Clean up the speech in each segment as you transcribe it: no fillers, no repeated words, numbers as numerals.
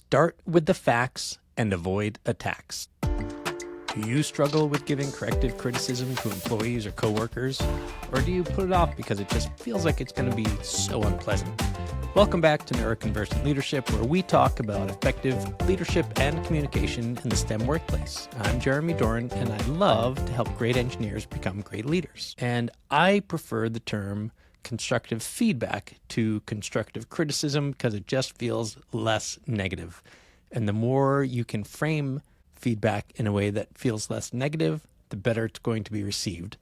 Start with the facts and avoid attacks. Do you struggle with giving corrective criticism to employees or coworkers? Or do you put it off because it just feels like it's going to be so unpleasant? Welcome back to Neuroconvergent Leadership, where we talk about effective leadership and communication in the STEM workplace. I'm Jeremy Doran, and I love to help great engineers become great leaders. And I prefer the term constructive feedback to constructive criticism because it just feels less negative. And the more you can frame feedback in a way that feels less negative, the better it's going to be received.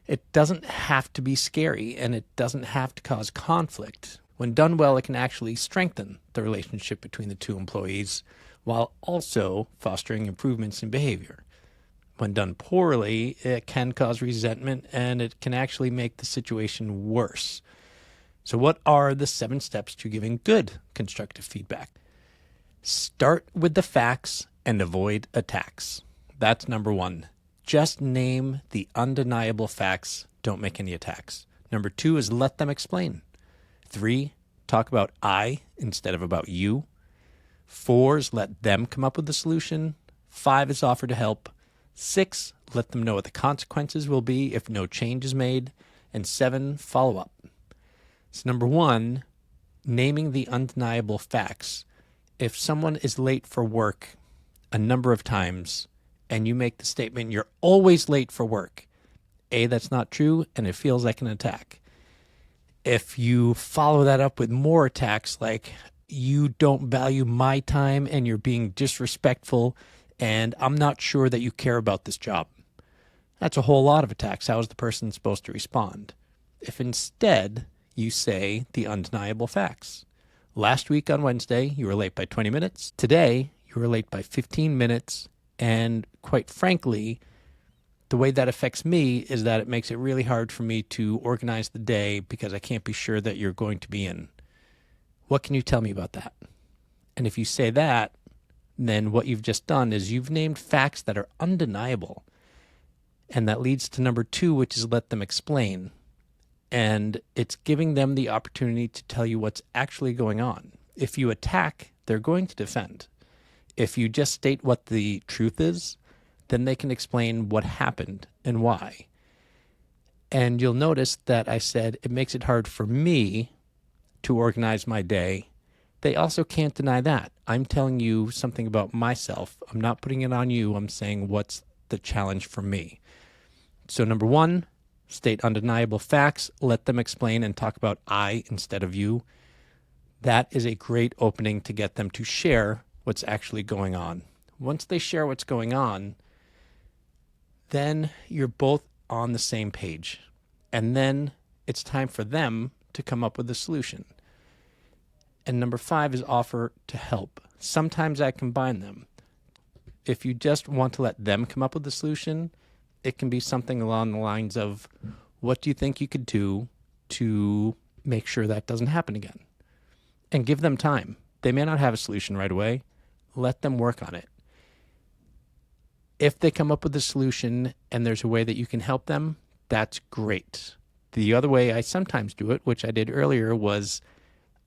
It doesn't have to be scary, and it doesn't have to cause conflict. When done well, it can actually strengthen the relationship between the two employees while also fostering improvements in behavior. When done poorly, it can cause resentment, and it can actually make the situation worse. So what are the 7 steps to giving good constructive feedback? Start with the facts and avoid attacks. That's number 1. Just name the undeniable facts. Don't make any attacks. Number 2 is let them explain. 3, talk about I instead of about you. 4 is let them come up with the solution. 5 is offer to help. 6, let them know what the consequences will be if no change is made. And 7, follow up. So number 1, naming the undeniable facts. If someone is late for work a number of times and you make the statement, you're always late for work, A, that's not true, and it feels like an attack. If you follow that up with more attacks like, you don't value my time and you're being disrespectful, and I'm not sure that you care about this job. That's a whole lot of attacks. How is the person supposed to respond? If instead you say the undeniable facts. Last week on Wednesday, you were late by 20 minutes. Today, you were late by 15 minutes. And quite frankly, the way that affects me is that it makes it really hard for me to organize the day because I can't be sure that you're going to be in. What can you tell me about that? And if you say that, then what you've just done is you've named facts that are undeniable. And that leads to number 2, which is let them explain. And it's giving them the opportunity to tell you what's actually going on. If you attack, they're going to defend. If you just state what the truth is, then they can explain what happened and why. And you'll notice that I said it makes it hard for me to organize my day. They also can't deny that. I'm telling you something about myself. I'm not putting it on you. I'm saying what's the challenge for me. So number 1, state undeniable facts, let them explain and talk about I instead of you. That is a great opening to get them to share what's actually going on. Once they share what's going on, then you're both on the same page. And then it's time for them to come up with a solution. And number 5 is offer to help. Sometimes I combine them. If you just want to let them come up with the solution, it can be something along the lines of, what do you think you could do to make sure that doesn't happen again? And give them time. They may not have a solution right away. Let them work on it. If they come up with a solution and there's a way that you can help them, that's great. The other way I sometimes do it, which I did earlier, was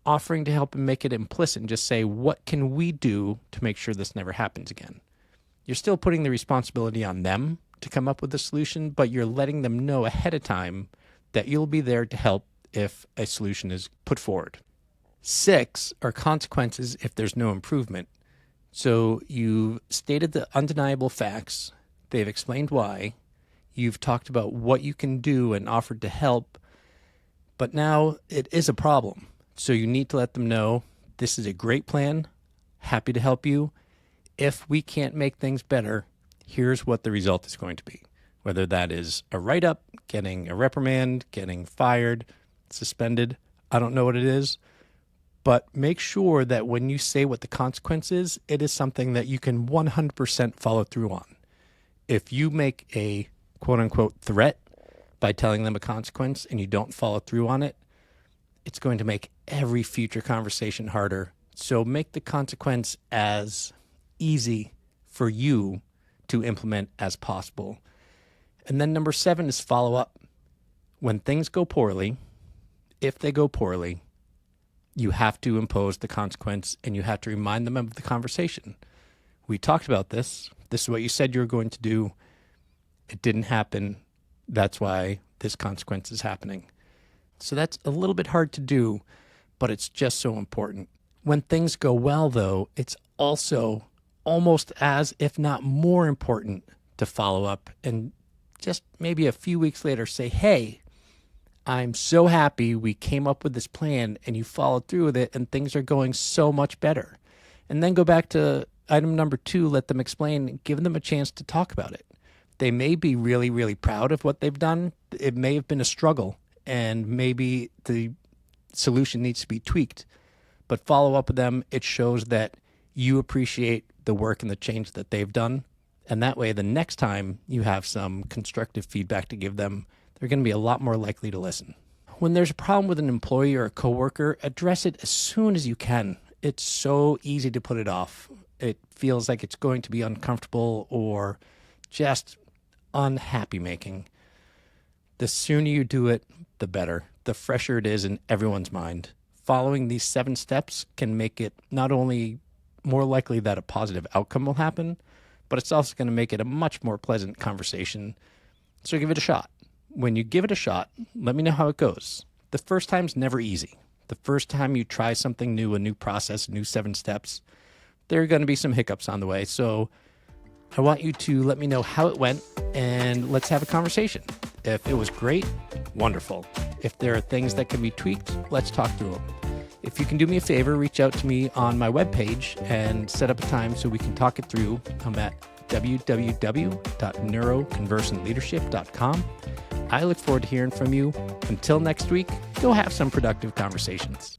offering to help and make it implicit and just say, what can we do to make sure this never happens again? You're still putting the responsibility on them to come up with a solution, but you're letting them know ahead of time that you'll be there to help if a solution is put forward. 6 are consequences if there's no improvement. So you've stated the undeniable facts. They've explained why. You've talked about what you can do and offered to help. But now it is a problem. So you need to let them know this is a great plan. Happy to help you. If we can't make things better, here's what the result is going to be. Whether that is a write-up, getting a reprimand, getting fired, suspended, I don't know what it is. But make sure that when you say what the consequence is, it is something that you can 100% follow through on. If you make a quote-unquote threat by telling them a consequence and you don't follow through on it, it's going to make every future conversation harder. So make the consequence as easy for you to implement as possible. And then number 7 is follow up. When things go poorly, if they go poorly, you have to impose the consequence and you have to remind them of the conversation. We talked about this. This is what you said you were going to do. It didn't happen. That's why this consequence is happening. So that's a little bit hard to do, but it's just so important. When things go well, though, it's also almost as, if not more important, to follow up and just maybe a few weeks later say, hey, I'm so happy we came up with this plan and you followed through with it and things are going so much better. And then go back to item number 2, let them explain, give them a chance to talk about it. They may be really, really proud of what they've done. It may have been a struggle and maybe the solution needs to be tweaked, but follow up with them. It shows that you appreciate the work and the change that they've done. And that way, the next time you have some constructive feedback to give them, they're going to be a lot more likely to listen. When there's a problem with an employee or a coworker, address it as soon as you can. It's so easy to put it off. It feels like it's going to be uncomfortable or just unhappy making. The sooner you do it, the better. The fresher it is in everyone's mind. Following these 7 steps can make it not only more likely that a positive outcome will happen, but it's also going to make it a much more pleasant conversation. So give it a shot. When you give it a shot, let me know how it goes. The first time's never easy. The first time you try something new, a new process, new 7 steps, there are going to be some hiccups on the way. So I want you to let me know how it went and let's have a conversation. If it was great, wonderful. If there are things that can be tweaked, let's talk through them. If you can do me a favor, reach out to me on my webpage and set up a time so we can talk it through. I'm at www.neuroconversantleadership.com. I look forward to hearing from you. Until next week, go have some productive conversations.